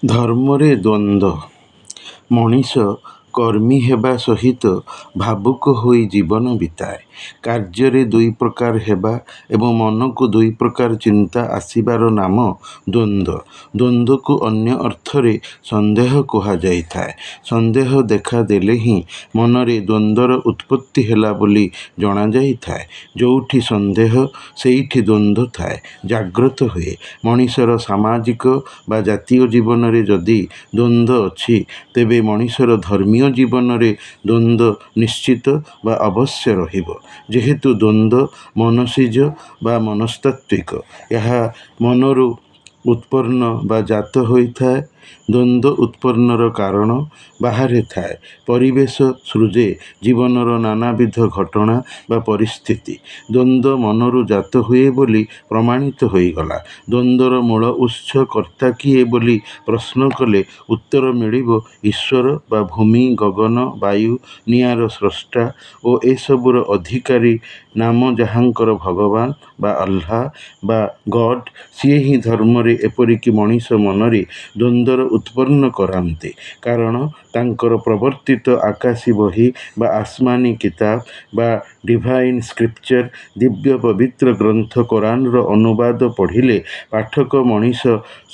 ଧର୍ମରେ ଦ୍ୱନ୍ଦ୍ୱ। ମଣିଷ କର୍ମୀ ହେବା ସହିତ ଭାବୁକ ହୋଇ ଜୀବନ ବିତାଏ। କାର୍ଯ୍ୟରେ ଦୁଇ ପ୍ରକାର ହେବା ଏବଂ ମନକୁ ଦୁଇ ପ୍ରକାର ଚିନ୍ତା ଆସିବାର ନାମ ଦ୍ୱନ୍ଦ୍ୱ। ଦ୍ୱନ୍ଦ୍ୱକୁ ଅନ୍ୟ ଅର୍ଥରେ ସନ୍ଦେହ କୁହାଯାଇଥାଏ। ସନ୍ଦେହ ଦେଖାଦେଲେ ହିଁ ମନରେ ଦ୍ୱନ୍ଦ୍ୱର ଉତ୍ପତ୍ତି ହେଲା ବୋଲି ଜଣାଯାଇଥାଏ। ଯେଉଁଠି ସନ୍ଦେହ ସେଇଠି ଦ୍ୱନ୍ଦ୍ୱ ଥାଏ, ଜାଗ୍ରତ ହୁଏ। ମଣିଷର ସାମାଜିକ ବା ଜାତୀୟ ଜୀବନରେ ଯଦି ଦ୍ୱନ୍ଦ୍ୱ ଅଛି, ତେବେ ମଣିଷର ଧର୍ମୀୟ ଜୀବନରେ ଦ୍ୱନ୍ଦ୍ୱ ନିଶ୍ଚିତ ବା ଅବଶ୍ୟ ରହିବ। ଯେହେତୁ ଦ୍ୱନ୍ଦ୍ୱ ମନୋଷିଜ ବା ମନସ୍ତାତ୍ତ୍ୱିକ, ଏହା ମନରୁ ଉତ୍ପନ୍ନ ବା ଜାତ ହୋଇଥାଏ। ଦ୍ୱନ୍ଦ୍ୱ ଉତ୍ପନ୍ନର କାରଣ ବାହାରେ ଥାଏ। ପରିବେଶ ସୃଜେ ଜୀବନର ନାନାବିଧ ଘଟଣା ବା ପରିସ୍ଥିତି। ଦ୍ୱନ୍ଦ୍ୱ ମନରୁ ଜାତ ହୁଏ ବୋଲି ପ୍ରମାଣିତ ହୋଇଗଲା। ଦ୍ୱନ୍ଦ୍ୱର ମୂଳ ଉତ୍ସ କର୍ତ୍ତା କିଏ ବୋଲି ପ୍ରଶ୍ନ କଲେ ଉତ୍ତର ମିଳିବ ଈଶ୍ୱର ବା ଭୂମି, ଗଗନ, ବାୟୁ, ନିଆଁର ସ୍ରଷ୍ଟା ଓ ଏସବୁର ଅଧିକାରୀ ନାମ ଯାହାଙ୍କର ଭଗବାନ ବା ଆଲ୍ଲାହ ବା ଗଡ୍, ସିଏ ହିଁ ଧର୍ମରେ ଏପରିକି ମଣିଷ ମନରେ ଦ୍ୱନ୍ଦ୍ୱର ଉତ୍ପନ୍ନ କରାନ୍ତି। କାରଣ ତାଙ୍କର ପ୍ରବର୍ତ୍ତିତ ଆକାଶୀ ବହି ବା ଆସମାନି କିତାବ ବା ଡିଭାଇନ୍ ସ୍କ୍ରିପ୍ଚର, ଦିବ୍ୟ ପବିତ୍ର ଗ୍ରନ୍ଥ କୋରାନର ଅନୁବାଦ ପଢ଼ିଲେ ପାଠକ ମଣିଷ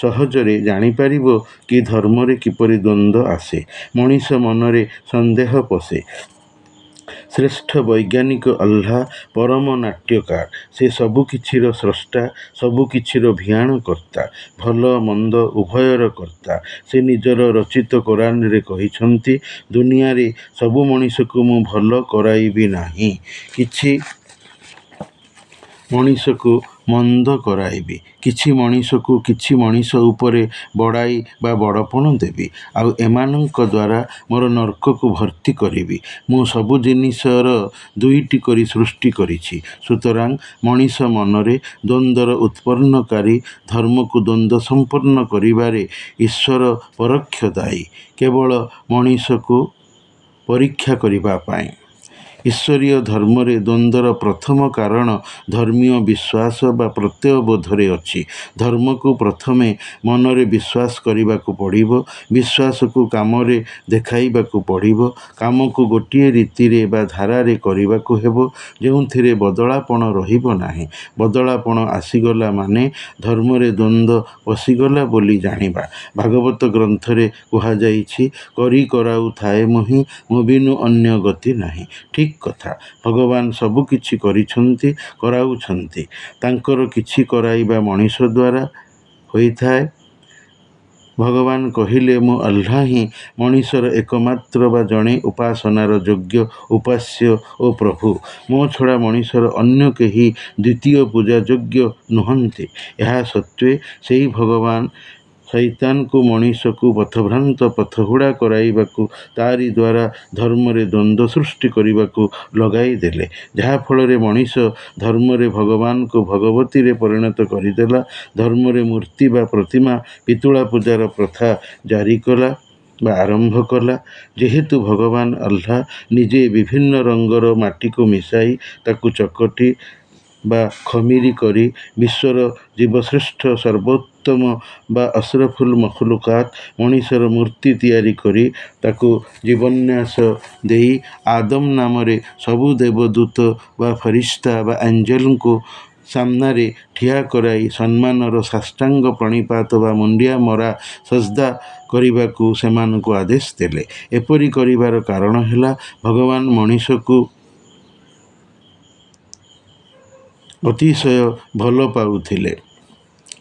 ସହଜରେ ଜାଣିପାରିବ କି ଧର୍ମରେ କିପରି ଦ୍ୱନ୍ଦ୍ୱ ଆସେ, ମଣିଷ ମନରେ ସନ୍ଦେହ ପଶେ। ଶ୍ରେଷ୍ଠ ବୈଜ୍ଞାନିକ ଆଲ୍ଲାହ ପରମ ନାଟ୍ୟକାର। ସେ ସବୁକିଛିର ସ୍ରଷ୍ଟା, ସବୁକିଛିର ଭିଆଣ କର୍ତ୍ତା, ଭଲ ମନ୍ଦ ଉଭୟର କର୍ତ୍ତା। ସେ ନିଜର ରଚିତ କୋରାନରେ କହିଛନ୍ତି, ଦୁନିଆରେ ସବୁ ମଣିଷକୁ ମୁଁ ଭଲ କରାଇବି ନାହିଁ, କିଛି ମଣିଷକୁ ମନ୍ଦ କରାଇବି, କିଛି ମଣିଷକୁ କିଛି ମଣିଷ ଉପରେ ବଡ଼ାଇ ବା ବଡ଼ପଣ ଦେବି, ଆଉ ଏମାନଙ୍କ ଦ୍ୱାରା ମୋର ନର୍କକୁ ଭର୍ତ୍ତି କରିବି। ମୁଁ ସବୁ ଜିନିଷର ଦୁଇଟି କରି ସୃଷ୍ଟି କରିଛି। ସୁତରାଂ ମଣିଷ ମନରେ ଦ୍ୱନ୍ଦ୍ୱର ଉତ୍ପନ୍ନକାରୀ ଧର୍ମକୁ ଦ୍ୱନ୍ଦ୍ୱ ସମ୍ପନ୍ନ କରିବାରେ ଈଶ୍ୱର ପରୋକ୍ଷ ଦାୟୀ, କେବଳ ମଣିଷକୁ ପରୀକ୍ଷା କରିବା ପାଇଁ। ଈଶ୍ୱରୀୟ ଧର୍ମରେ ଦ୍ୱନ୍ଦ୍ୱର ପ୍ରଥମ କାରଣ ଧର୍ମୀୟ ବିଶ୍ୱାସ ବା ପ୍ରତ୍ୟୟବୋଧରେ ଅଛି। ଧର୍ମକୁ ପ୍ରଥମେ ମନରେ ବିଶ୍ୱାସ କରିବାକୁ ପଡ଼ିବ, ବିଶ୍ୱାସକୁ କାମରେ ଦେଖାଇବାକୁ ପଡ଼ିବ, କାମକୁ ଗୋଟିଏ ରୀତିରେ ବା ଧାରାରେ କରିବାକୁ ହେବ, ଯେଉଁଥିରେ ବଦଳାପଣ ରହିବ ନାହିଁ। ବଦଳାପଣ ଆସିଗଲା ମାନେ ଧର୍ମରେ ଦ୍ୱନ୍ଦ୍ୱ ପଶିଗଲା ବୋଲି ଜାଣିବା। ଭାଗବତ ଗ୍ରନ୍ଥରେ କୁହାଯାଇଛି, କରି କରାଉଥାଏ ମୁହିଁ, ମୋ ବିନୁ ଅନ୍ୟ ଗତି ନାହିଁ। ଠିକ୍ କଥା। ଭଗବାନ ସବୁକିଛି କରିଛନ୍ତି, କରାଉଛନ୍ତି। ତାଙ୍କର କିଛି କରାଇବା ମଣିଷ ଦ୍ୱାରା ହୋଇଥାଏ। ଭଗବାନ କହିଲେ, ମୁଁ ଆଲ୍ଲାହ ହିଁ ମଣିଷର ଏକମାତ୍ର ବା ଜଣେ ଉପାସନାର ଯୋଗ୍ୟ ଉପାସ୍ୟ ଓ ପ୍ରଭୁ। ମୋ ଛଡ଼ା ମଣିଷର ଅନ୍ୟ କେହି ଦ୍ୱିତୀୟ ପୂଜାଯୋଗ୍ୟ ନୁହନ୍ତି। ଏହା ସତ୍ତ୍ୱେ ସେହି ଭଗବାନ ଶୈତାନକୁ ମଣିଷକୁ ପଥଭ୍ରାନ୍ତ ପଥହୁଡ଼ା କରାଇବାକୁ, ତାରି ଦ୍ୱାରା ଧର୍ମରେ ଦ୍ୱନ୍ଦ୍ୱ ସୃଷ୍ଟି କରିବାକୁ ଲଗାଇଦେଲେ, ଯାହାଫଳରେ ମଣିଷ ଧର୍ମରେ ଭଗବାନଙ୍କୁ ଭଗବତୀରେ ପରିଣତ କରିଦେଲା। ଧର୍ମରେ ମୂର୍ତ୍ତି ବା ପ୍ରତିମା ପିତୁଳା ପୂଜାର ପ୍ରଥା ଜାରି କଲା ବା ଆରମ୍ଭ କଲା। ଯେହେତୁ ଭଗବାନ ଆଲ୍ଲାହ ନିଜେ ବିଭିନ୍ନ ରଙ୍ଗର ମାଟିକୁ ମିଶାଇ ତାକୁ ଚକଟି ବା ଖମିରି କରି ବିଶ୍ୱର ଜୀବଶ୍ରେଷ୍ଠ ସର୍ବୋତ୍ତମ ବା ଅସରଫୁଲ ମଖଲୁକାତ ମଣିଷର ମୂର୍ତ୍ତି ତିଆରି କରି ତାକୁ ଜୀବନ୍ୟାସ ଦେଇ ଆଦମ ନାମରେ ସବୁ ଦେବଦୂତ ବା ଫରିସ୍ତା ବା ଏଞ୍ଜେଲଙ୍କୁ ସାମ୍ନାରେ ଠିଆ କରାଇ ସମ୍ମାନର ସାଷ୍ଟାଙ୍ଗ ପ୍ରଣିପାତ ବା ମୁଣ୍ଡିଆ ମରା ସଜଦା କରିବାକୁ ସେମାନଙ୍କୁ ଆଦେଶ ଦେଲେ। ଏପରି କରିବାର କାରଣ ହେଲା, ଭଗବାନ ମଣିଷକୁ ଅତିଶୟ ଭଲ ପାଉଥିଲେ।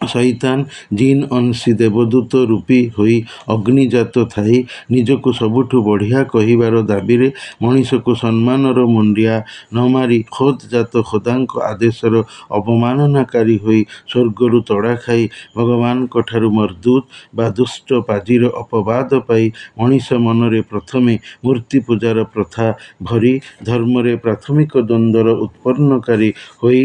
ଶୈତାନ ଜିନ୍ ଅଂଶୀ ଦେବଦୂତ ରୂପୀ ହୋଇ ଅଗ୍ନିଜାତ ଥାଇ ନିଜକୁ ସବୁଠୁ ବଢ଼ିଆ କହିବାର ଦାବିରେ ମଣିଷକୁ ସମ୍ମାନର ମୁଣ୍ଡିଆ ନ ମାରି ଖୋଦ୍ ଜାତ ଖୋଦାଙ୍କ ଆଦେଶର ଅବମାନନାକାରୀ ହୋଇ ସ୍ୱର୍ଗରୁ ତଡ଼ା ଖାଇ ଭଗବାନଙ୍କଠାରୁ ମର୍ଦୁଦ ବା ଦୁଷ୍ଟ ପାଜିର ଅପବାଦ ପାଇ ମଣିଷ ମନରେ ପ୍ରଥମେ ମୂର୍ତ୍ତି ପୂଜାର ପ୍ରଥା ଭରି ଧର୍ମରେ ପ୍ରାଥମିକ ଦ୍ୱନ୍ଦ୍ୱର ଉତ୍ପନ୍ନକାରୀ ହୋଇ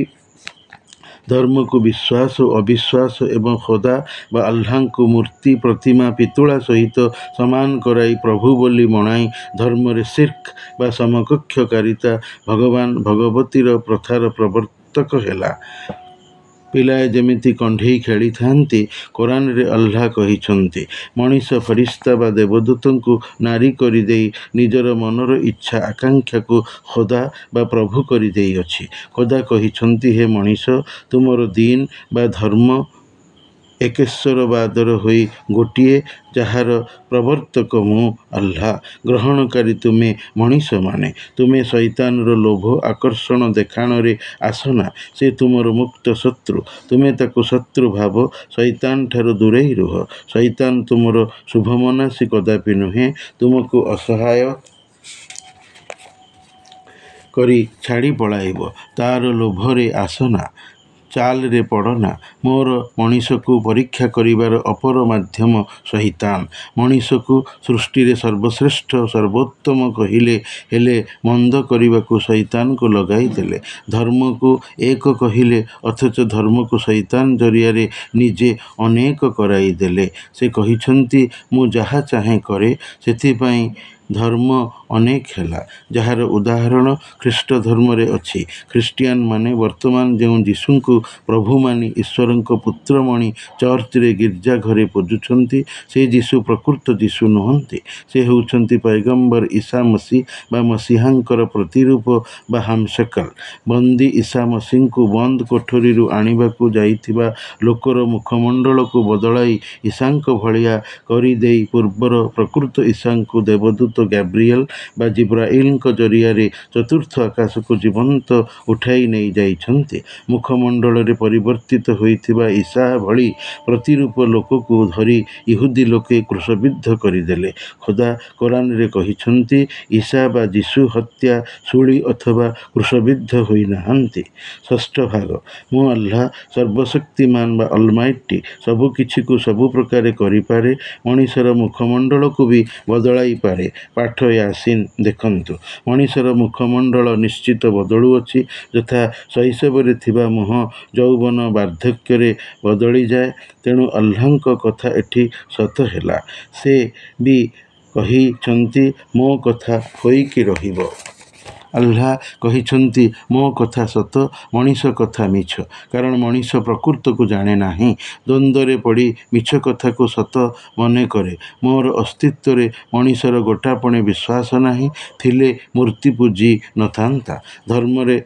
ଧର୍ମକୁ ବିଶ୍ୱାସ ଓ ଅବିଶ୍ୱାସ ଏବଂ ଖୋଦା ବା ଆଲ୍ଲାହଙ୍କୁ ମୂର୍ତ୍ତି, ପ୍ରତିମା, ପିତୁଳା ସହିତ ସମାନ କରାଇ ପ୍ରଭୁ ବୋଲି ମଣାଇ ଧର୍ମରେ ଶିର୍କ ବା ସମକକ୍ଷକାରିତା, ଭଗବାନ ଭଗବତୀର ପ୍ରଥାର ପ୍ରବର୍ତ୍ତକ ହେଲା। ପିଲାଏ ଯେମିତି କଣ୍ଢେଇ ଖେଳିଥାନ୍ତି, କୋରାନରେ ଆଲ୍ଲାହ କହିଛନ୍ତି, ମଣିଷ ଫରିସ୍ତା ବା ଦେବଦୂତଙ୍କୁ ନାରୀ କରିଦେଇ ନିଜର ମନର ଇଚ୍ଛା ଆକାଂକ୍ଷାକୁ ଖୋଦା ବା ପ୍ରଭୁ କରିଦେଇଅଛି। ଖୋଦା କହିଛନ୍ତି, ହେ ମଣିଷ, ତୁମର ଦିନ ବା ଧର୍ମ ଏକେଶ୍ୱରବାଦର ହୋଇ ଗୋଟିଏ, ଯାହାର ପ୍ରବର୍ତ୍ତକ ମୁଁ ଆଲ୍ଲାହ, ଗ୍ରହଣକାରୀ ତୁମେ ମଣିଷମାନେ। ତୁମେ ଶୈତାନର ଲୋଭ ଆକର୍ଷଣ ଦେଖାଣରେ ଆସନା, ସେ ତୁମର ମୁକ୍ତ ଶତ୍ରୁ। ତୁମେ ତାକୁ ଶତ୍ରୁ ଭାବ, ଶୈତାନଠାରୁ ଦୂରେଇ ରୁହ। ଶୈତାନ ତୁମର ଶୁଭମନାସୀ କଦାପି ନୁହେଁ, ତୁମକୁ ଅସହାୟ କରି ଛାଡ଼ି ପଳାଇବ। ତାର ଲୋଭରେ ଆସନା, ଚାଲରେ ପଡ଼ନା। ମୋର ମଣିଷକୁ ପରୀକ୍ଷା କରିବାର ଅପର ମାଧ୍ୟମ ଶୈତାନ। ମଣିଷକୁ ସୃଷ୍ଟିରେ ସର୍ବଶ୍ରେଷ୍ଠ ସର୍ବୋତ୍ତମ କହିଲେ, ହେଲେ ମନ୍ଦ କରିବାକୁ ଶୈତାନକୁ ଲଗାଇ ଦେଲେ। ଧର୍ମକୁ ଏକ କହିଲେ, ଅଥଚ ଧର୍ମକୁ ଶୈତାନ ଜରିଆରେ ନିଜେ ଅନେକ କରାଇ ଦେଲେ। ସେ କହିଛନ୍ତି, ମୁଁ ଯାହା ଚାହେଁ କରେ, ସେଥିପାଇଁ ଧର୍ମ ଅନେକ ହେଲା, ଯାହାର ଉଦାହରଣ ଖ୍ରୀଷ୍ଟ ଧର୍ମରେ ଅଛି। ଖ୍ରୀଷ୍ଟିଆନମାନେ ବର୍ତ୍ତମାନ ଯେଉଁ ଯୀଶୁଙ୍କୁ ପ୍ରଭୁ ମାନି ଈଶ୍ୱରଙ୍କ ପୁତ୍ରମଣି ଚର୍ଚ୍ଚରେ ଗିର୍ଜାଘରେ ପୂଜୁଛନ୍ତି, ସେ ଯୀଶୁ ପ୍ରକୃତ ଯୀଶୁ ନୁହନ୍ତି। ସେ ହେଉଛନ୍ତି ପୈଗମ୍ବର ଈସା ମସୀ ବା ମସିହାଙ୍କର ପ୍ରତିରୂପ ବା ହାମଶକ୍ଲ। ବନ୍ଦୀ ଈସା ମସୀଙ୍କୁ ବନ୍ଦ କୋଠରୀରୁ ଆଣିବାକୁ ଯାଇଥିବା ଲୋକର ମୁଖମଣ୍ଡଳକୁ ବଦଳାଇ ଈଶାଙ୍କ ଭଳିଆ କରିଦେଇ ପୂର୍ବର ପ୍ରକୃତ ଈଶାଙ୍କୁ ଦେବଦୂତ ଗ୍ୟାବ୍ରିଏଲ ବା ଜିବ୍ରାଇଲଙ୍କ ଜରିଆରେ ଚତୁର୍ଥ ଆକାଶକୁ ଜୀବନ୍ତ ଉଠାଇ ନେଇ ଯାଇଛନ୍ତି। ମୁଖମଣ୍ଡଳରେ ପରିବର୍ତ୍ତିତ ହୋଇଥିବା ଈସା ଭଳି ପ୍ରତିରୂପ ଲୋକକୁ ଧରି ଇହୁଦୀ ଲୋକେ କ୍ରୁଶବିଦ୍ଧ କରିଦେଲେ। ଖୋଦା କୋରାନରେ କହିଛନ୍ତି, ଈସା ବା ଯୀଶୁ ହତ୍ୟା, ଶୂଳୀ ଅଥବା କ୍ରୁଶବିଦ୍ଧ ହୋଇନାହାନ୍ତି। ଷଷ୍ଠ ଭାଗ। ମୁଁ ଆଲ୍ଲାହ ସର୍ବଶକ୍ତିମାନ ବା ଅଲମାଇଟି, ସବୁ କିଛିକୁ ସବୁ ପ୍ରକାରେ କରିପାରେ, ମଣିଷର ମୁଖମଣ୍ଡଳକୁ ବି ବଦଳାଇ ପାରେ। ପାଠ ୟାସିନ। ଦେଖନ୍ତୁ, ମଣିଷର ମୁଖମଣ୍ଡଳ ନିଶ୍ଚିତ ବଦଳୁଅଛି, ଯଥା ଶୈଶବରେ ଥିବା ମୁହଁ ଯୌବନ ବାର୍ଦ୍ଧକ୍ୟରେ ବଦଳିଯାଏ। ତେଣୁ ଆଲ୍ଲାହଙ୍କ କଥା ଏଠି ସତ ହେଲା। ସେ ବି କହିଛନ୍ତି, ମୋ କଥା ହୋଇକି ରହିବ। ଆଲ୍ଲାହ କହିଛନ୍ତି, ମୋ କଥା ସତ, ମଣିଷ କଥା ମିଛ। କାରଣ ମଣିଷ ପ୍ରକୃତକୁ ଜାଣେ ନାହିଁ, ଦ୍ୱନ୍ଦ୍ୱରେ ପଡ଼ି ମିଛ କଥାକୁ ସତ ମନେ କରେ। ମୋର ଅସ୍ତିତ୍ୱରେ ମଣିଷର ଗୋଟାପଣେ ବିଶ୍ୱାସ ନାହିଁ, ଥିଲେ ମୂର୍ତ୍ତି ପୂଜି ନଥାନ୍ତା। ଧର୍ମରେ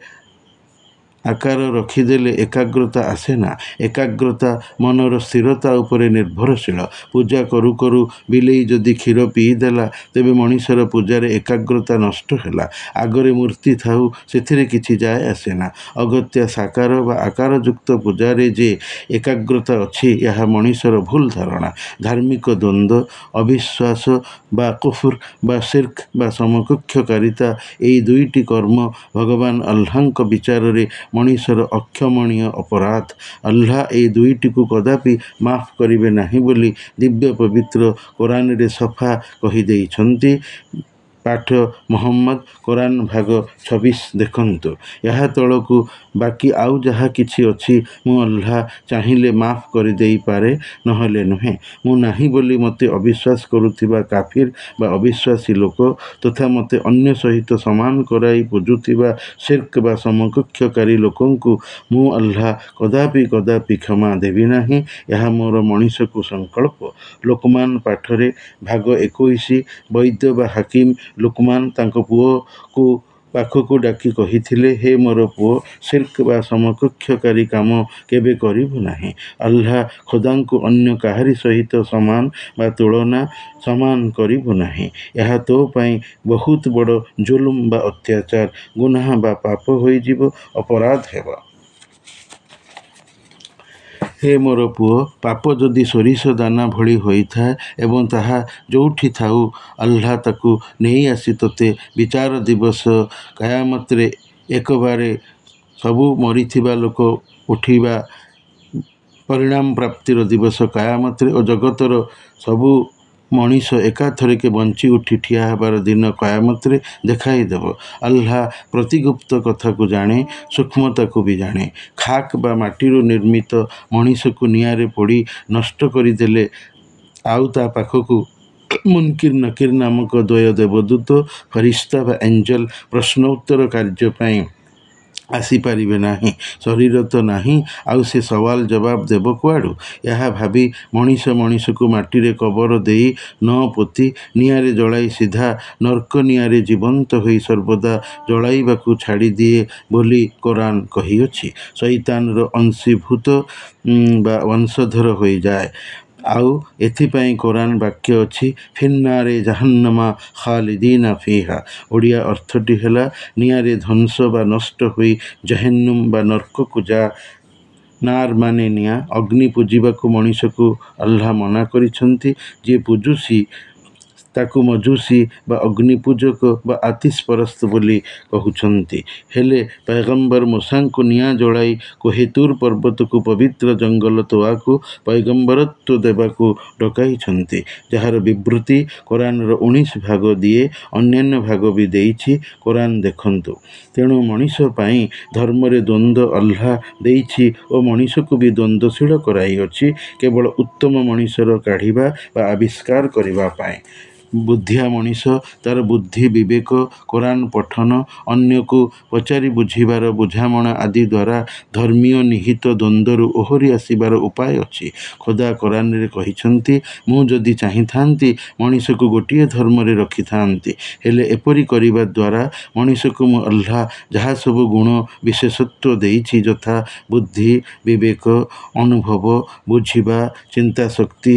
ଆକାର ରଖିଦେଲେ ଏକାଗ୍ରତା ଆସେନା। ଏକାଗ୍ରତା ମନର ସ୍ଥିରତା ଉପରେ ନିର୍ଭରଶୀଳ। ପୂଜା କରୁ କରୁ ବିଲେଇ ଯଦି କ୍ଷୀର ପିଇଦେଲା, ତେବେ ମଣିଷର ପୂଜାରେ ଏକାଗ୍ରତା ନଷ୍ଟ ହେଲା। ଆଗରେ ମୂର୍ତ୍ତି ଥାଉ, ସେଥିରେ କିଛି ଯାଏ ଆସେନା। ଅଗତ୍ୟା ସାକାର ବା ଆକାରଯୁକ୍ତ ପୂଜାରେ ଯେ ଏକାଗ୍ରତା ଅଛି, ଏହା ମଣିଷର ଭୁଲ ଧାରଣା। ଧାର୍ମିକ ଦ୍ୱନ୍ଦ୍ୱ, ଅବିଶ୍ୱାସ ବା କୁଫ୍ର ବା ଶିର୍କ ବା ସମକକ୍ଷକାରିତା, ଏହି ଦୁଇଟି କର୍ମ ଭଗବାନ ଆଲ୍ଲାହଙ୍କ ବିଚାରରେ ମଣିଷର ଅକ୍ଷମଣୀୟ ଅପରାଧ। ଆଲ୍ଲାହ ଏହି ଦୁଇଟିକୁ କଦାପି ମାଫ କରିବେ ନାହିଁ ବୋଲି ଦିବ୍ୟ ପବିତ୍ର କୋରାନରେ ସଫା କହିଦେଇଛନ୍ତି। ପାଠ ମହମ୍ମଦ, କୋରାନ ଭାଗ 26। ଦେଖନ୍ତୁ, ଏହା ତଳକୁ ବାକି ଆଉ ଯାହା କିଛି ଅଛି, ମୁଁ ଆଲ୍ଲାହ ଚାହିଁଲେ ମାଫ କରିଦେଇପାରେ, ନହେଲେ ନୁହେଁ। ମୁଁ ନାହିଁ ବୋଲି ମୋତେ ଅବିଶ୍ୱାସ କରୁଥିବା କାଫିର ବା ଅବିଶ୍ୱାସୀ ଲୋକ ତଥା ମୋତେ ଅନ୍ୟ ସହିତ ସମାନ କରାଇ ପୂଜୁଥିବା ଶିର୍କ ବା ସମକକ୍ଷକାରୀ ଲୋକଙ୍କୁ ମୁଁ ଆଲ୍ଲାହ କଦାପି କଦାପି କ୍ଷମା ଦେବି ନାହିଁ। ଏହା ମୋର ମଣିଷକୁ ସଂକଳ୍ପ। ଲୁକମାନ ପାଠରେ ଭାଗ 21। ବୈଦ୍ୟ ବା ହାକିମ ଲୁକମାନ ତାଙ୍କ ପୁଅକୁ ପାଖକୁ ଡାକି କହିଥିଲେ, ହେ ମୋର ପୁଅ, ଶିର୍କ ବା ସମକକ୍ଷକାରୀ କାମ କେବେ କରିବୁ ନାହିଁ। ଆଲ୍ଲାହ ଖୋଦାଙ୍କୁ ଅନ୍ୟ କାହାରି ସହିତ ସମାନ ବା ତୁଳନା ସମାନ କରିବୁ ନାହିଁ। ଏହା ତୋ ପାଇଁ ବହୁତ ବଡ଼ ଜୁଲ୍ମ ବା ଅତ୍ୟାଚାର, ଗୁନାହ ବା ପାପ ହୋଇଯିବ, ଅପରାଧ ହେବ। ହେ ମୋର ପୁଅ, ପାପ ଯଦି ସୋରିଷ ଦାନା ଭଳି ହୋଇଥାଏ ଏବଂ ତାହା ଯୋଉଠି ଥାଉ ଆଲ୍ଲାହ ତାକୁ ନେଇ ଆସି ତୋତେ ବିଚାର ଦିବସ କୟାମତରେ ଏକବାରେ ସବୁ ମରିଥିବା ଲୋକ ଉଠିବା, ପରିଣାମ ପ୍ରାପ୍ତିର ଦିବସ କୟାମତରେ ଓ ଜଗତର ସବୁ ମଣିଷ ଏକାଥରକେ ବଞ୍ଚି ଉଠି ଠିଆ ହେବାର ଦିନ କୟାମତରେ ଦେଖାଇଦେବ। ଆଲ୍ଲାହ ପ୍ରତିଗୁପ୍ତ କଥାକୁ ଜାଣେ, ସୂକ୍ଷ୍ମତାକୁ ବି ଜାଣେ। ଖାକ ବା ମାଟିରୁ ନିର୍ମିତ ମଣିଷକୁ ନିଆଁରେ ପୋଡ଼ି ନଷ୍ଟ କରିଦେଲେ ଆଉ ତା ପାଖକୁ ମୁନକିର ନକିର ନାମକ ଦ୍ୱୟ ଦେବଦୂତ, ଫରିସ୍ତା ବା ଏଞ୍ଜେଲ ପ୍ରଶ୍ନୋତ୍ତର କାର୍ଯ୍ୟ ପାଇଁ ଆସିପାରିବେ ନାହିଁ। ଶରୀର ତ ନାହିଁ, ଆଉ ସେ ସୱାଲ ଜବାବ ଦେବ କୁଆଡ଼ୁ? ଏହା ଭାବି ମଣିଷ ମଣିଷକୁ ମାଟିରେ କବର ଦେଇ ନ ପୋତି ନିଆଁରେ ଜଳାଇ ସିଧା ନର୍କ ନିଆଁରେ ଜୀବନ୍ତ ହୋଇ ସର୍ବଦା ଜଳାଇବାକୁ ଛାଡ଼ିଦିଏ ବୋଲି କୋରାନ କହିଅଛି। ଶୈତାନର ଅଂଶୀଭୂତ ବା ବଂଶଧର ହୋଇଯାଏ। ଆଉ ଏଥିପାଇଁ କୋରାନ ବାକ୍ୟ ଅଛି, ଫିନ୍ନାରେ ଜାହାନ୍ନମା ଖାଲିଦିନା ଫିହା। ଓଡ଼ିଆ ଅର୍ଥଟି ହେଲା, ନିଆଁରେ ଧ୍ୱଂସ ବା ନଷ୍ଟ ହୋଇ ଜହେନ୍ନୁମ ବା ନର୍କକୁ ଯା। ନାର ମାନେ ନିଆଁ। ଅଗ୍ନି ପୂଜିବାକୁ ମଣିଷକୁ ଆଲ୍ଲାହ ମନା କରିଛନ୍ତି। ଯିଏ ପୂଜୁଛି ତାକୁ ମଜୁସି ବା ଅଗ୍ନିପୂଜକ ବା ଆତିଶପରସ୍ତ ବୋଲି କହୁଛନ୍ତି। ହେଲେ ପୈଗମ୍ବର ମୂସାଙ୍କୁ ନିଆଁ ଜଳାଇ କୋହେତୁର ପର୍ବତକୁ ପବିତ୍ର ଜଙ୍ଗଲ ତୋଆକୁ ପୈଗମ୍ବରତ୍ୱ ଦେବାକୁ ଡକାଇଛନ୍ତି, ଯାହାର ବିବୃତି କୋରାନର 19 ଭାଗ ଦିଏ, ଅନ୍ୟାନ୍ୟ ଭାଗ ବି ଦେଇଛି। କୋରାନ ଦେଖନ୍ତୁ। ତେଣୁ ମଣିଷ ପାଇଁ ଧର୍ମରେ ଦ୍ୱନ୍ଦ୍ୱ ଆଲ୍ଲାହ ଦେଇଛି ଓ ମଣିଷକୁ ବି ଦ୍ୱନ୍ଦ୍ୱଶୀଳ କରାଇଅଛି, କେବଳ ଉତ୍ତମ ମଣିଷର କାଢ଼ିବା ବା ଆବିଷ୍କାର କରିବା ପାଇଁ। ବୁଦ୍ଧିଆ ମଣିଷ ତାର ବୁଦ୍ଧି ବିବେକ, କୋରାନ ପଠନ, ଅନ୍ୟକୁ ପଚାରି ବୁଝିବାର ବୁଝାମଣା ଆଦି ଦ୍ୱାରା ଧର୍ମୀୟ ନିହିତ ଦ୍ୱନ୍ଦ୍ୱରୁ ଓହରି ଆସିବାର ଉପାୟ ଅଛି। ଖୋଦା କୋରାନରେ କହିଛନ୍ତି, ମୁଁ ଯଦି ଚାହିଁଥାନ୍ତି ମଣିଷକୁ ଗୋଟିଏ ଧର୍ମରେ ରଖିଥାନ୍ତି, ହେଲେ ଏପରି କରିବା ଦ୍ୱାରା ମଣିଷକୁ ମୁଁ ଆଲ୍ଲାହ ଯାହା ସବୁ ଗୁଣ ବିଶେଷତ୍ୱ ଦେଇଛି, ଯଥା ବୁଦ୍ଧି ବିବେକ, ଅନୁଭବ, ବୁଝିବା, ଚିନ୍ତାଶକ୍ତି,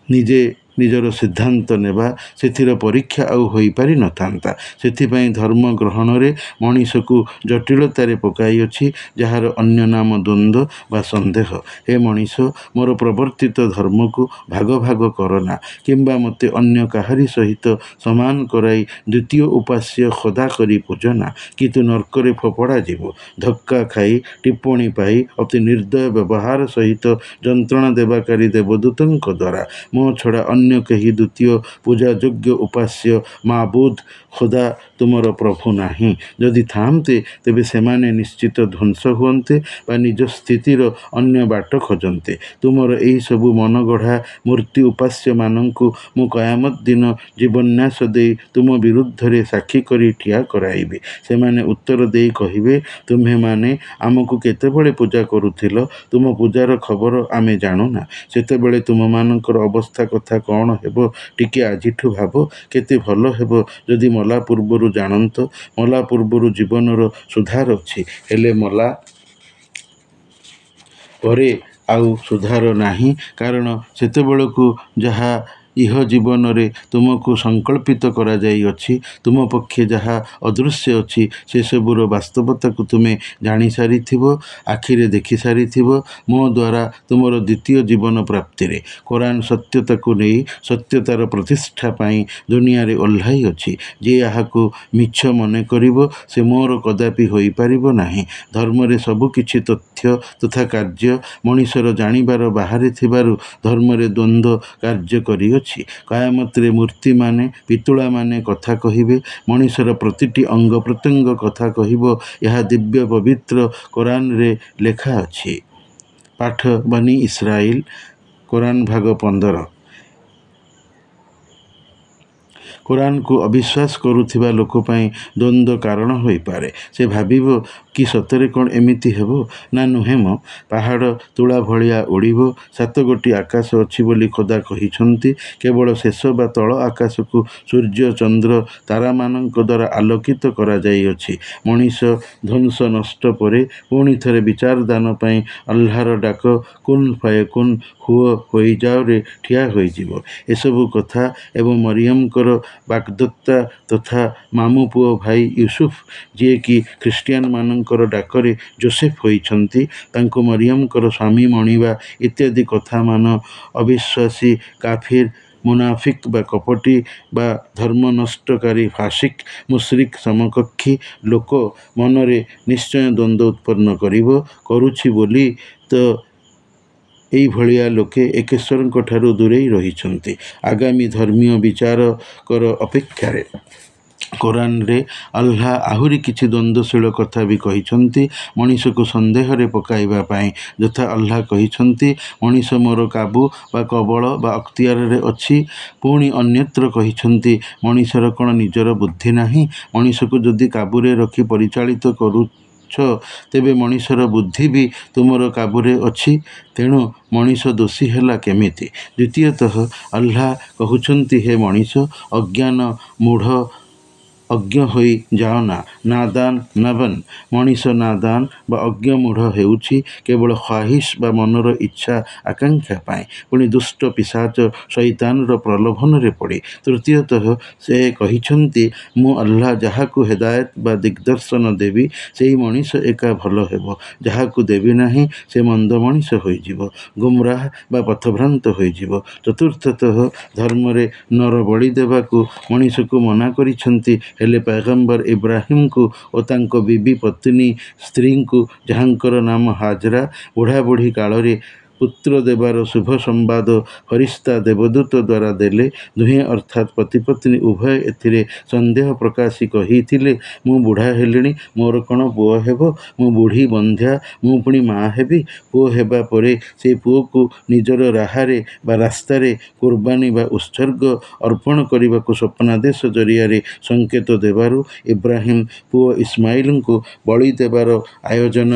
ନିଜେ ନିଜର ସିଦ୍ଧାନ୍ତ ନେବା, ସେଥିର ପରୀକ୍ଷା ଆଉ ହୋଇପାରି ନଥାନ୍ତା। ସେଥିପାଇଁ ଧର୍ମ ଗ୍ରହଣରେ ମଣିଷକୁ ଜଟିଳତାରେ ପକାଇଅଛି, ଯାହାର ଅନ୍ୟ ନାମ ଦ୍ୱନ୍ଦ୍ୱ ବା ସନ୍ଦେହ। ହେ ମଣିଷ, ମୋର ପ୍ରବର୍ତ୍ତିତ ଧର୍ମକୁ ଭାଗ ଭାଗ କରନା, କିମ୍ବା ମୋତେ ଅନ୍ୟ କାହାରି ସହିତ ସମାନ କରାଇ ଦ୍ୱିତୀୟ ଉପାସ୍ୟ ଖୋଦା କରି ପୂଜନା, କି ତୁ ନର୍କରେ ଫୋପଡ଼ା ଯିବୁ, ଧକ୍କା ଖାଇ, ଟିପ୍ପଣୀ ପାଇ, ଅତି ନିର୍ଦ୍ଦୟ ବ୍ୟବହାର ସହିତ ଯନ୍ତ୍ରଣା ଦେବାକାରୀ ଦେବଦୂତଙ୍କ ଦ୍ୱାରା। ମୋ ଛଡ଼ା ଅନ୍ୟ କେହି ଦ୍ୱିତୀୟ ପୂଜାଯୋଗ୍ୟ ଉପାସ୍ୟ ମାବୁଦ ଖୋଦା ତୁମର ପ୍ରଭୁ ନାହିଁ। ଯଦି ଥାନ୍ତେ, ତେବେ ସେମାନେ ନିଶ୍ଚିତ ଧ୍ୱଂସ ହୁଅନ୍ତେ ବା ନିଜ ସ୍ଥିତିର ଅନ୍ୟ ବାଟ ଖୋଜନ୍ତେ। ତୁମର ଏହିସବୁ ମନଗଢ଼ା ମୂର୍ତ୍ତି ଉପାସ୍ୟମାନଙ୍କୁ ମୁଁ କୟାମତ ଦିନ ଜୀବନ୍ୟାସ ଦେଇ ତୁମ ବିରୁଦ୍ଧରେ ସାକ୍ଷୀ କରି ଠିଆ କରାଇବି। ସେମାନେ ଉତ୍ତର ଦେଇ କହିବେ, ତୁମ୍ଭେମାନେ ଆମକୁ କେତେବେଳେ ପୂଜା କରୁଥିଲ? ତୁମ ପୂଜାର ଖବର ଆମେ ଜାଣୁନା। ସେତେବେଳେ ତୁମମାନଙ୍କର ଅବସ୍ଥା କଥା କ'ଣ ହେବ ଟିକେ ଆଜିଠୁ ଭାବ। କେତେ ଭଲ ହେବ ଯଦି ମଲା ପୂର୍ବରୁ ଜାଣନ୍ତ। ମଲା ପୂର୍ବରୁ ଜୀବନର ସୁଧାର ଅଛି, ହେଲେ ମଲା ପରେ ଆଉ ସୁଧାର ନାହିଁ, କାରଣ ସେତେବେଳକୁ ଯାହା ଇହ ଜୀବନରେ ତୁମକୁ ସଂକଳ୍ପିତ କରାଯାଇଅଛି, ତୁମ ପକ୍ଷେ ଯାହା ଅଦୃଶ୍ୟ ଅଛି, ସେସବୁର ବାସ୍ତବତାକୁ ତୁମେ ଜାଣିସାରିଥିବ, ଆଖିରେ ଦେଖିସାରିଥିବ, ମୋ ଦ୍ୱାରା ତୁମର ଦ୍ୱିତୀୟ ଜୀବନ ପ୍ରାପ୍ତିରେ। କୋରାନ ସତ୍ୟତାକୁ ନେଇ ସତ୍ୟତାର ପ୍ରତିଷ୍ଠା ପାଇଁ ଦୁନିଆରେ ଓହ୍ଲାଇଅଛି। ଯିଏ ଏହାକୁ ମିଛ ମନେ କରିବ, ସେ ମୋର କଦାପି ହୋଇପାରିବ ନାହିଁ। ଧର୍ମରେ ସବୁକିଛି ତଥ୍ୟ ତଥା କାର୍ଯ୍ୟ ମଣିଷର ଜାଣିବାର ବାହାରେ ଥିବାରୁ ଧର୍ମରେ ଦ୍ୱନ୍ଦ୍ୱ କାର୍ଯ୍ୟ କରିଅଛି। କୟାମତରେ ମୂର୍ତ୍ତିମାନେ, ପିତୁଳାମାନେ କଥା କହିବେ, ମଣିଷର ପ୍ରତିଟି ଅଙ୍ଗ ପ୍ରତ୍ୟଙ୍ଗ କଥା କହିବ। ଏହା ଦିବ୍ୟ ପବିତ୍ର କୋରାନରେ ଲେଖା ଅଛି। ପାଠ ବନୀ ଇସ୍ରାଇଲ, କୋରାନ ଭାଗ 15। କୋରାନକୁ ଅବିଶ୍ୱାସ କରୁଥିବା ଲୋକ ପାଇଁ ଦ୍ୱନ୍ଦ୍ୱ କାରଣ ହୋଇପାରେ। ସେ ଭାବିବ, କି ସତରେ କ'ଣ ଏମିତି ହେବ? ନା ନୁହେଁ ମ? ପାହାଡ଼ ତୁଳା ଭଳିଆ ଉଡ଼ିବ। 7 ଗୋଟି ଆକାଶ ଅଛି ବୋଲି ଖୋଦା କହିଛନ୍ତି। କେବଳ ଶେଷ ବା ତଳ ଆକାଶକୁ ସୂର୍ଯ୍ୟ ଚନ୍ଦ୍ର ତାରାମାନଙ୍କ ଦ୍ୱାରା ଆଲୋକିତ କରାଯାଇଅଛି। ମଣିଷ ଧ୍ୱଂସ ନଷ୍ଟ ପରେ ପୁଣି ଥରେ ବିଚାରଦାନ ପାଇଁ ଆଲ୍ଲାହର ଡାକ କୁନ୍ ଫୟକୁନ୍, ହୁଅ ହୋଇଯାଅରେ ଠିଆ ହୋଇଯିବ। ଏସବୁ କଥା ଏବଂ ମରିୟମଙ୍କର ବାଗ୍ଦତ୍ତା ତଥା ମାମୁଁ ପୁଅ ଭାଇ ୟୁସୁଫ, ଯିଏକି ଖ୍ରୀଷ୍ଟିଆନମାନଙ୍କର ଡାକରେ ଯୋସେଫ ହୋଇଛନ୍ତି, ତାଙ୍କୁ ମରିୟମଙ୍କର ସ୍ୱାମୀ ମଣିବା ଇତ୍ୟାଦି କଥାମାନ ଅବିଶ୍ୱାସୀ, କାଫିର, ମୁନାଫିକ ବା କପଟୀ ବା ଧର୍ମ ନଷ୍ଟକାରୀ ଫାସିକ, ମୁଶରିକ ସମକକ୍ଷୀ ଲୋକ ମନରେ ନିଶ୍ଚୟ ଦ୍ୱନ୍ଦ୍ୱ ଉତ୍ପନ୍ନ କରିବ। କରୁଛି ବୋଲି ତ ଏଇଭଳିଆ ଲୋକେ ଏକେଶ୍ୱରଙ୍କଠାରୁ ଦୂରେଇ ରହିଛନ୍ତି। ଆଗାମୀ ଧର୍ମୀୟ ବିଚାରକର ଅପେକ୍ଷାରେ କୋରାନରେ ଆଲ୍ଲାହ ଆହୁରି କିଛି ଦ୍ୱନ୍ଦ୍ୱଶୀଳ କଥା ବି କହିଛନ୍ତି, ମଣିଷକୁ ସନ୍ଦେହରେ ପକାଇବା ପାଇଁ। ଯଥା ଆଲ୍ଲାହ କହିଛନ୍ତି, ମଣିଷ ମୋର କାବୁ ବା କବଳ ବା ଅକ୍ତିଆରରେ ଅଛି। ପୁଣି ଅନ୍ୟତ୍ର କହିଛନ୍ତି, ମଣିଷର କ'ଣ ନିଜର ବୁଦ୍ଧି ନାହିଁ? ମଣିଷକୁ ଯଦି କାବୁରେ ରଖି ପରିଚାଳିତ କରୁଛ, ତେବେ ମଣିଷର ବୁଦ୍ଧି ବି ତୁମର କାବୁରେ ଅଛି। ତେଣୁ ମଣିଷ ଦୋଷୀ ହେଲା କେମିତି? ଦ୍ୱିତୀୟତଃ ଆଲ୍ଲାହ କହୁଛନ୍ତି, ହେ ମଣିଷ, ଅଜ୍ଞାନ ମୂଢ଼ ଅଜ୍ଞ ହୋଇ ଯାଅନା। ନାଦାନ ନବନ। ମଣିଷ ନାଦାନ ବା ଅଜ୍ଞ ମୂଢ଼ ହେଉଛି କେବଳ ଖ୍ୱାହିଶ ବା ମନର ଇଚ୍ଛା ଆକାଂକ୍ଷା ପାଇଁ, ପୁଣି ଦୁଷ୍ଟ ପିଶାଚ ଶୈତାନର ପ୍ରଲୋଭନରେ ପଡ଼ି। ତୃତୀୟତଃ ସେ କହିଛନ୍ତି, ମୁଁ ଆଲ୍ଲାହ ଯାହାକୁ ହେଦାୟତ ବା ଦିଗ୍ଦର୍ଶନ ଦେବି ସେହି ମଣିଷ ଏକା ଭଲ ହେବ, ଯାହାକୁ ଦେବି ନାହିଁ ସେ ମନ୍ଦ ମଣିଷ ହୋଇଯିବ, ଗୁମରାହ ବା ପଥଭ୍ରାନ୍ତ ହୋଇଯିବ। ଚତୁର୍ଥତଃ ଧର୍ମରେ ନର ବଳି ଦେବାକୁ ମଣିଷକୁ ମନା କରିଛନ୍ତି, ହେଲେ ପୈଗମ୍ବର ଇବ୍ରାହିମକୁ ଓ ତାଙ୍କ ବିବି ପତ୍ନୀ ସ୍ତ୍ରୀଙ୍କୁ, ଯାହାଙ୍କର ନାମ ହାଜରା, ବୁଢ଼ାବୁଢ଼ୀ କାଳରେ ପୁତ୍ର ଦେବାର ଶୁଭ ସମ୍ବାଦ ଫରିସ୍ତା ଦେବଦୂତ ଦ୍ୱାରା ଦେଲେ। ଦୁହେଁ ଅର୍ଥାତ୍ ପତିପତ୍ନୀ ଉଭୟ ଏଥିରେ ସନ୍ଦେହ ପ୍ରକାଶୀ କହିଥିଲେ, ମୁଁ ବୁଢ଼ା ହେଲିଣି, ମୋର କ'ଣ ପୁଅ ହେବ? ମୁଁ ବୁଢ଼ୀ ବନ୍ଧ୍ୟା, ମୁଁ ପୁଣି ମା ହେବି? ପୁଅ ହେବା ପରେ ସେ ପୁଅକୁ ନିଜର ରାହାରେ ବା ରାସ୍ତାରେ କୁର୍ବାନୀ ବା ଉତ୍ସର୍ଗ ଅର୍ପଣ କରିବାକୁ ସ୍ୱପ୍ନାଦେଶ ଜରିଆରେ ସଂକେତ ଦେବାରୁ ଇବ୍ରାହିମ ପୁଅ ଇସ୍ମାଇଲଙ୍କୁ ବଳି ଦେବାର ଆୟୋଜନ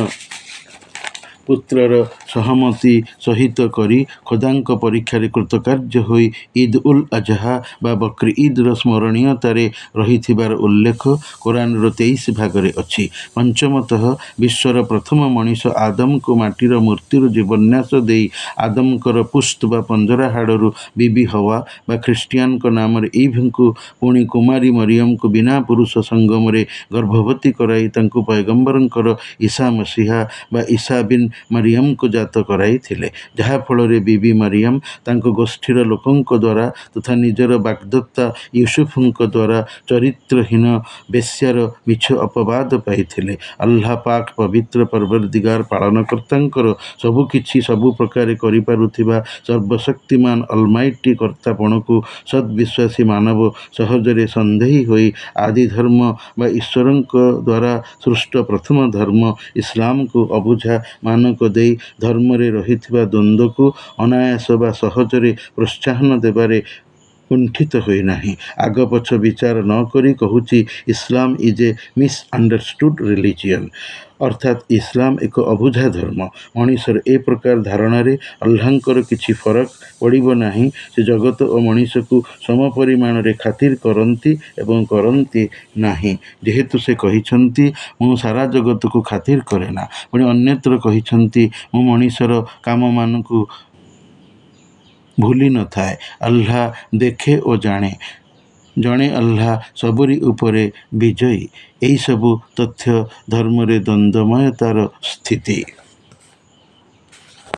ପୁତ୍ରର ସହମତି ସହିତ କରି ଖୋଦାଙ୍କ ପରୀକ୍ଷାରେ କୃତକାର୍ଯ୍ୟ ହୋଇ ଇଦ୍ ଉଲ୍ ଆଜହା ବା ବକ୍ରି ଇଦ୍ର ସ୍ମରଣୀୟତାରେ ରହିଥିବାର ଉଲ୍ଲେଖ କୋରାନର 23 ଭାଗରେ ଅଛି। ପଞ୍ଚମତଃ ବିଶ୍ୱର ପ୍ରଥମ ମଣିଷ ଆଦମକୁ ମାଟିର ମୂର୍ତ୍ତିରୁ ଜୀବନ୍ୟାସ ଦେଇ ଆଦମଙ୍କର ପୁସ୍ତ ବା ପଞ୍ଜରା ହାଡ଼ରୁ ବିବି ହୱା ବା ଖ୍ରୀଷ୍ଟିଆନଙ୍କ ନାମରେ ଇଭ୍ଙ୍କୁ, ପୁଣି କୁମାରୀ ମରିୟମକୁ ବିନା ପୁରୁଷ ସଙ୍ଗମରେ ଗର୍ଭବତୀ କରାଇ ତାଙ୍କୁ ପୈଗମ୍ବରଙ୍କର ঈସା ମସିହା ବା ঈସା ବିନ୍ ମରିୟମକୁ ଜାତ କରାଇଥିଲେ, ଯାହାଫଳରେ ବିବି ମରିୟମ ତାଙ୍କ ଗୋଷ୍ଠୀର ଲୋକଙ୍କ ଦ୍ୱାରା ତଥା ନିଜର ବାଗ୍ଦତ୍ତା ୟୁସୁଫଙ୍କ ଦ୍ୱାରା ଚରିତ୍ରହୀନ ବେଶ୍ୟାର ମିଛ ଅପବାଦ ପାଇଥିଲେ। ଆଲ୍ଲାହ ପାକ୍ ପବିତ୍ର ପରବର୍ଦିଗାର ପାଳନକର୍ତ୍ତାଙ୍କର ସବୁକିଛି ସବୁ ପ୍ରକାରେ କରିପାରୁଥିବା ସର୍ବଶକ୍ତିମାନ ଅଲମାଇଟି କର୍ତ୍ତାପଣକୁ ସଦ୍ବିଶ୍ୱାସୀ ମାନବ ସହଜରେ ସନ୍ଦେହୀ ହୋଇ ଆଦି ଧର୍ମ ବା ଈଶ୍ୱରଙ୍କ ଦ୍ୱାରା ସୃଷ୍ଟ ପ୍ରଥମ ଧର୍ମ ଇସଲାମକୁ ଅବୁଝା ମାନକ ଦେଇ ଧର୍ମରେ ରହିଥିବା ଦ୍ୱନ୍ଦ୍ୱକୁ ଅନାୟାସ ବା ସହଜରେ ପ୍ରୋତ୍ସାହନ ଦେବାରେ କୁଣ୍ଠିତ ହୋଇନାହିଁ। ଆଗପଛ ବିଚାର ନ କରି କହୁଛି, Islam is a misunderstood religion, ଅର୍ଥାତ୍ ଇସଲାମ ଏକ ଅବୁଝା ଧର୍ମ। ମଣିଷର ଏ ପ୍ରକାର ଧାରଣାରେ ଆଲ୍ଲାହଙ୍କର କିଛି ଫରକ ପଡ଼ିବ ନାହିଁ। ସେ ଜଗତ ଓ ମଣିଷକୁ ସମ ପରିମାଣରେ ଖାତିର କରନ୍ତି ଏବଂ କରନ୍ତି ନାହିଁ। ଯେହେତୁ ସେ କହିଛନ୍ତି, ମୁଁ ସାରା ଜଗତକୁ ଖାତିର କରେନା, ପୁଣି ଅନ୍ୟତ୍ର କହିଛନ୍ତି, ମୁଁ ମଣିଷର କାମମାନଙ୍କୁ ଭୁଲି ନଥାଏ। ଆଲ୍ଲାହ ଦେଖେ ଓ ଜାଣେ। ଜଣେ ଆଲ୍ଲାହ ସବୁରି ଉପରେ ବିଜୟୀ। ଏହିସବୁ ତଥ୍ୟ ଧର୍ମରେ ଦ୍ୱନ୍ଦ୍ୱମୟତାର ସ୍ଥିତି